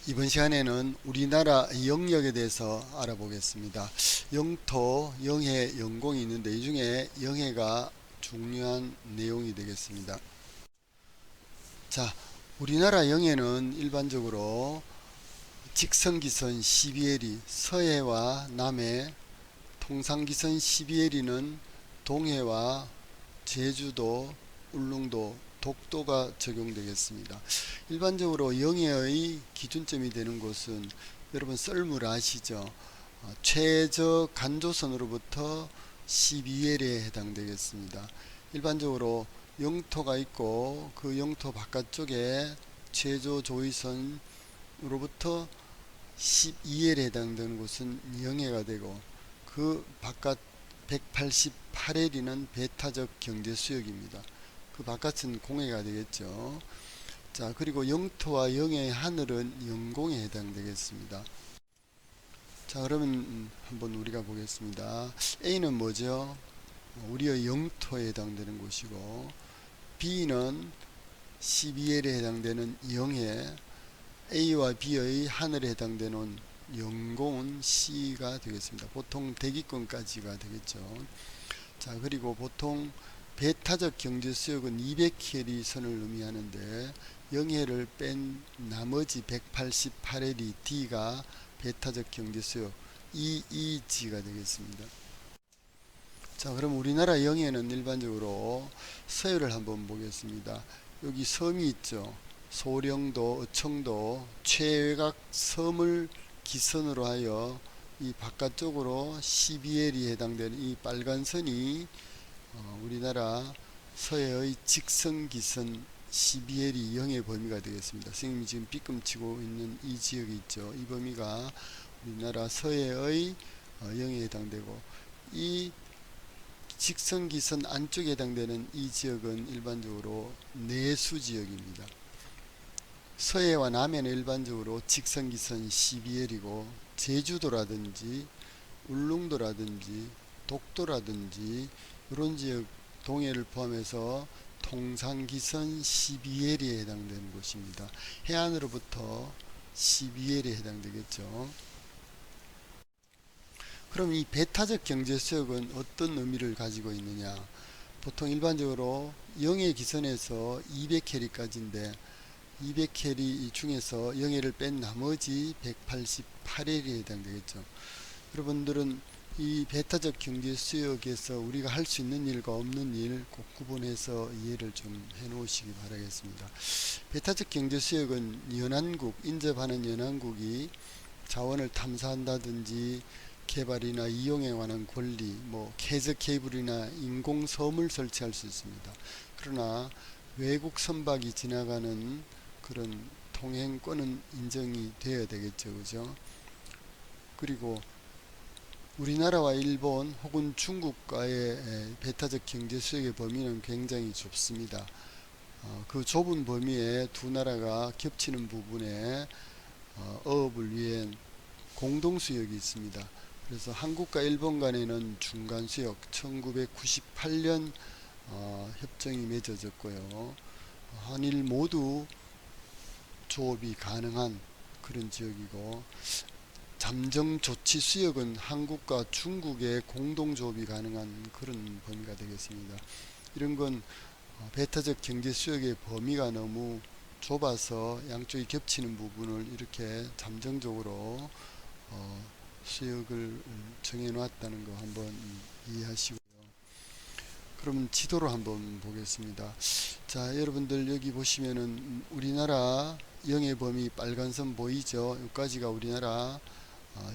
이번 시간에는 우리나라 영역에 대해서 알아보겠습니다. 영토, 영해, 영공이 있는데 이 중에 영해가 중요한 내용이 되겠습니다. 자, 우리나라 영해는 일반적으로 직선기선 12해리, 서해와 남해, 통상기선 12해리는 동해와 제주도, 울릉도, 독도가 적용되겠습니다. 일반적으로 영해의 기준점이 되는 곳은 여러분 썰물 아시죠? 최저 간조선으로부터 12L에 해당되겠습니다. 일반적으로 영토가 있고 그 영토 바깥쪽에 최저 조위선으로부터 12L에 해당되는 곳은 영해가 되고 그 바깥 188L이는 배타적 경제수역입니다. 그 바깥은 공해가 되겠죠. 자, 그리고 영토와 영해의 하늘은 영공에 해당되겠습니다. 자, 그러면 한번 우리가 보겠습니다. A는 뭐죠? 우리의 영토에 해당되는 곳이고, B는 12L에 해당되는 영해, A와 B의 하늘에 해당되는 영공은 C가 되겠습니다. 보통 대기권까지가 되겠죠. 자, 그리고 보통 배타적 경제수역은 200L이 선을 의미하는데 영해를 뺀 나머지 188L이 D가 배타적 경제수역 EEG가 되겠습니다. 자, 그럼 우리나라 영해는 일반적으로 서해를 한번 보겠습니다. 여기 섬이 있죠. 소령도, 어청도, 최외곽 섬을 기선으로 하여 이 바깥쪽으로 12L이 해당되는 이 빨간 선이 우리나라 서해의 직선기선 12L이 영해 범위가 되겠습니다. 선생님이 지금 삐끔치고 있는 이 지역이 있죠. 이 범위가 우리나라 서해의 영해에 해당되고, 이 직선기선 안쪽에 해당되는 이 지역은 일반적으로 내수지역입니다. 서해와 남해는 일반적으로 직선기선 12L이고 제주도라든지 울릉도라든지 독도라든지 이런 지역 동해를 포함해서 통상기선 12L에 해당되는 곳입니다. 해안으로부터 12L에 해당되겠죠. 그럼 이 배타적 경제수역은 어떤 의미를 가지고 있느냐? 보통 일반적으로 영해 기선에서 200캐리까지인데 200캐리 중에서 영해를 뺀 나머지 188L에 해당되겠죠. 여러분들은 이 배타적 경제수역에서 우리가 할 수 있는 일과 없는 일 꼭 구분해서 이해를 좀 해 놓으시기 바라겠습니다. 배타적 경제수역은 연안국, 인접하는 연안국이 자원을 탐사한다든지 개발이나 이용에 관한 권리, 캐저 케이블이나 인공섬을 설치할 수 있습니다. 그러나 외국 선박이 지나가는 그런 통행권은 인정이 되어야 되겠죠, 그죠? 그리고 우리나라와 일본 혹은 중국과의 배타적 경제수역의 범위는 굉장히 좁습니다. 그 좁은 범위에 두 나라가 겹치는 부분에 어업을 위한 공동수역이 있습니다. 그래서 한국과 일본 간에는 중간수역 1998년 협정이 맺어졌고요. 한일 모두 조업이 가능한 그런 지역이고, 잠정조치수역은 한국과 중국의 공동조업이 가능한 그런 범위가 되겠습니다. 이런 건 배타적 경제수역의 범위가 너무 좁아서 양쪽이 겹치는 부분을 이렇게 잠정적으로 수역을 정해놓았다는 거 한번 이해하시고요. 그러면 지도를 한번 보겠습니다. 자, 여러분들 여기 보시면은 우리나라 영해 범위 빨간 선 보이죠? 여기까지가 우리나라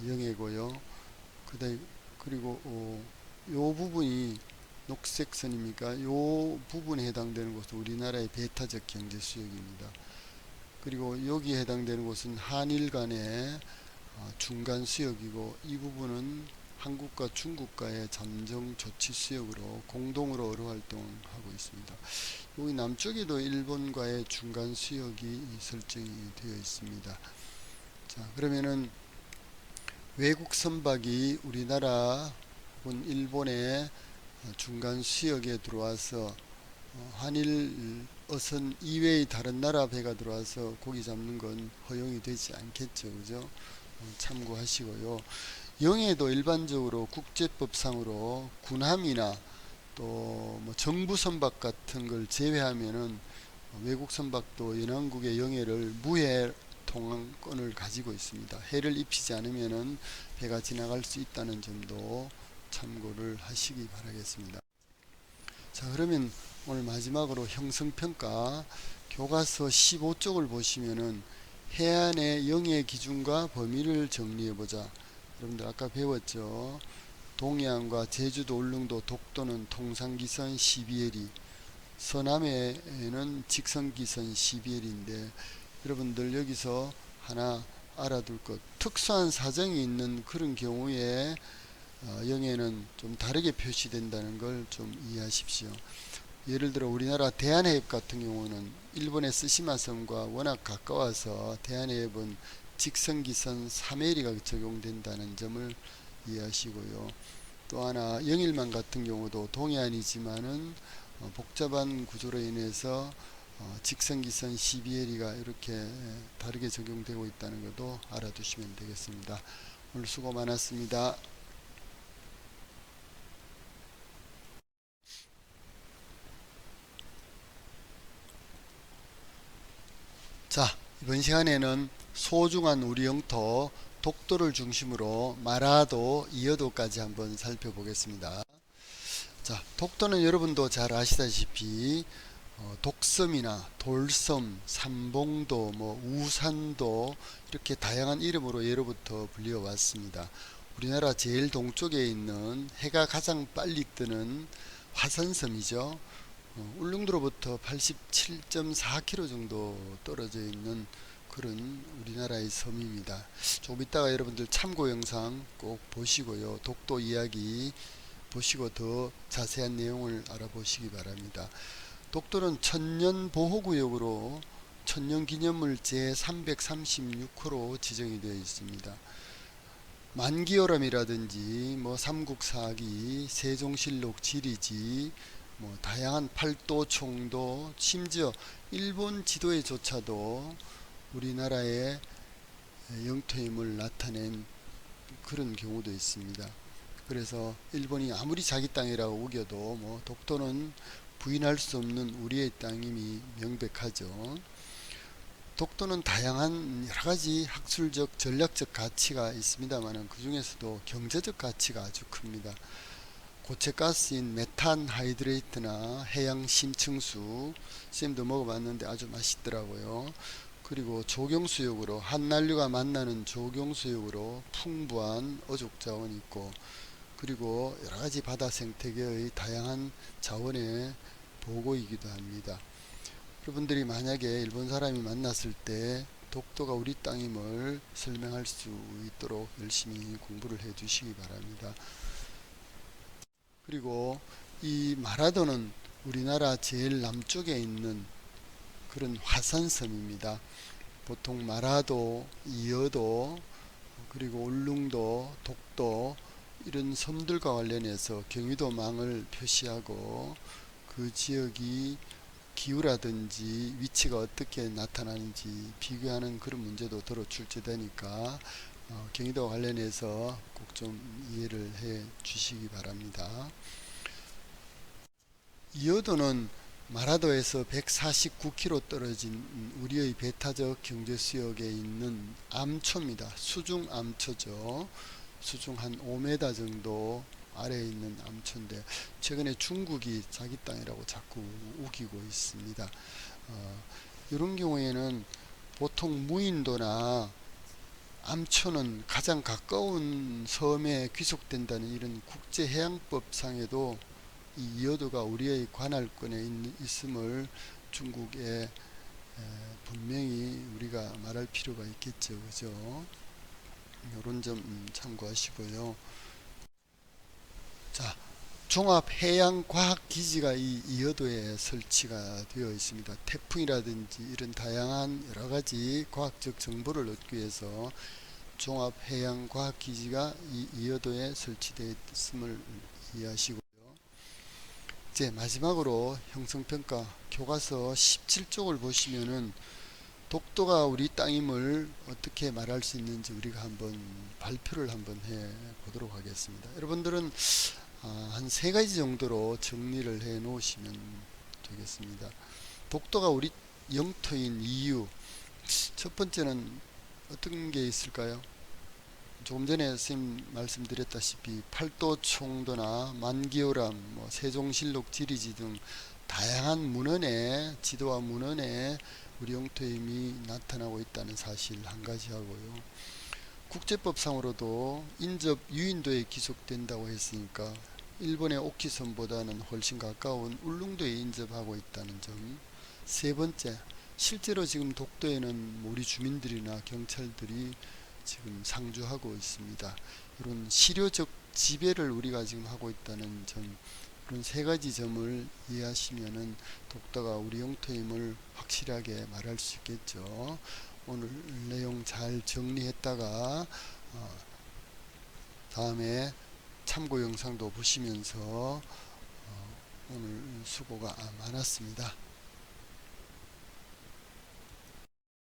영해고요. 그리고 요 부분이 녹색 선입니까? 요 부분에 해당되는 곳은 우리나라의 배타적 경제수역입니다. 그리고 여기에 해당되는 곳은 한일 간의 중간 수역이고, 이 부분은 한국과 중국과의 잠정 조치 수역으로 공동으로 어로 활동하고 있습니다. 여기 남쪽에도 일본과의 중간 수역이 설정이 되어 있습니다. 자, 그러면은 외국 선박이 우리나라 혹은 일본의 중간 수역에 들어와서 한일 어선 이외의 다른 나라 배가 들어와서 고기 잡는 건 허용이 되지 않겠죠. 그죠? 참고하시고요. 영해도 일반적으로 국제법상으로 군함이나 또 뭐 정부 선박 같은 걸 제외하면은 외국 선박도 연안국의 영해를 무해 통항권을 가지고 있습니다. 해를 입히지 않으면은 배가 지나갈 수 있다는 점도 참고를 하시기 바라겠습니다. 자, 그러면 오늘 마지막으로 형성평가 교과서 15쪽을 보시면은 해안의 영해 기준과 범위를 정리해보자. 여러분들 아까 배웠죠. 동해안과 제주도, 울릉도, 독도는 통상기선 12해리, 서남해에는 직선기선 12해리인데 여러분들 여기서 하나 알아둘 것, 특수한 사정이 있는 그런 경우에 영해는 좀 다르게 표시된다는 걸 좀 이해하십시오. 예를 들어 우리나라 대한해협 같은 경우는 일본의 스시마섬과 워낙 가까워서 대한해협은 직선기선 3해리가 적용된다는 점을 이해하시고요. 또 하나 영일만 같은 경우도 동해안이지만은 복잡한 구조로 인해서 직선기선 12해리가 이렇게 다르게 적용되고 있다는 것도 알아두시면 되겠습니다. 오늘 수고 많았습니다. 자, 이번 시간에는 소중한 우리 영토 독도를 중심으로 마라도, 이어도까지 한번 살펴보겠습니다. 자, 독도는 여러분도 잘 아시다시피 독섬이나 돌섬, 삼봉도, 뭐 우산도 이렇게 다양한 이름으로 예로부터 불려 왔습니다. 우리나라 제일 동쪽에 있는 해가 가장 빨리 뜨는 화산섬이죠. 울릉도로부터 87.4km 정도 떨어져 있는 그런 우리나라의 섬입니다. 조금 이따가 여러분들 참고 영상 꼭 보시고요. 독도 이야기 보시고 더 자세한 내용을 알아보시기 바랍니다. 독도는 천년보호구역으로 천년기념물 제336호로 지정이 되어 있습니다. 만기오람이라든지 뭐 삼국사기, 세종실록 지리지, 뭐 다양한 팔도, 총도, 심지어 일본 지도에조차도 우리나라의 영토임을 나타낸 그런 경우도 있습니다. 그래서 일본이 아무리 자기 땅이라고 우겨도 뭐 독도는 부인할 수 없는 우리의 땅임이 명백하죠. 독도는 다양한 여러가지 학술적, 전략적 가치가 있습니다만 그 중에서도 경제적 가치가 아주 큽니다. 고체가스인 메탄 하이드레이트나 해양 심층수, 쌤도 먹어봤는데 아주 맛있더라고요. 그리고 조경수역으로 한난류가 만나는 조경수역으로 풍부한 어족 자원이 있고, 그리고 여러가지 바다 생태계의 다양한 자원의 보고이기도 합니다. 여러분들이 만약에 일본 사람이 만났을 때 독도가 우리 땅임을 설명할 수 있도록 열심히 공부를 해 주시기 바랍니다. 그리고 이 마라도는 우리나라 제일 남쪽에 있는 그런 화산섬입니다. 보통 마라도, 이어도, 그리고 울릉도, 독도 이런 섬들과 관련해서 경유도망을 표시하고 그 지역이 기후라든지 위치가 어떻게 나타나는지 비교하는 그런 문제도 들어 출제되니까 경기도와 관련해서 꼭 좀 이해를 해 주시기 바랍니다. 이어도는 마라도에서 149km 떨어진 우리의 배타적 경제수역에 있는 암초입니다. 수중 암초죠. 수중 한 5m 정도 아래에 있는 암초인데 최근에 중국이 자기 땅이라고 자꾸 우기고 있습니다. 이런 경우에는 보통 무인도나 암초는 가장 가까운 섬에 귀속된다는 이런 국제해양법상에도 이 이어도가 우리의 관할권에 있음을 중국에 분명히 우리가 말할 필요가 있겠죠. 그죠? 이런 점 참고하시고요. 자, 종합해양과학기지가 이 이어도에 설치가 되어 있습니다. 태풍이라든지 이런 다양한 여러가지 과학적 정보를 얻기 위해서 종합해양과학기지가 이 이어도에 설치되어 있음을 이해하시고요. 이제 마지막으로 형성평가 교과서 17쪽을 보시면은 독도가 우리 땅임을 어떻게 말할 수 있는지 우리가 한번 발표를 한번 해 보도록 하겠습니다. 여러분들은 한 세 가지 정도로 정리를 해 놓으시면 되겠습니다. 독도가 우리 영토인 이유, 첫 번째는 어떤 게 있을까요? 조금 전에 선생님 말씀드렸다시피 팔도 총도나 만기오람, 세종실록 지리지 등 다양한 문헌에 지도와 문헌에 우리 영토의 힘이 나타나고 있다는 사실 한 가지 하고요. 국제법상으로도 인접 유인도에 기속된다고 했으니까 일본의 오키섬보다는 훨씬 가까운 울릉도에 인접하고 있다는 점. 세 번째, 실제로 지금 독도에는 우리 주민들이나 경찰들이 지금 상주하고 있습니다. 이런 실효적 지배를 우리가 지금 하고 있다는 점, 그런 세 가지 점을 이해하시면은 독도가 우리 영토임을 확실하게 말할 수 있겠죠. 오늘 내용 잘 정리했다가 다음에 참고 영상도 보시면서 오늘 수고가 많았습니다.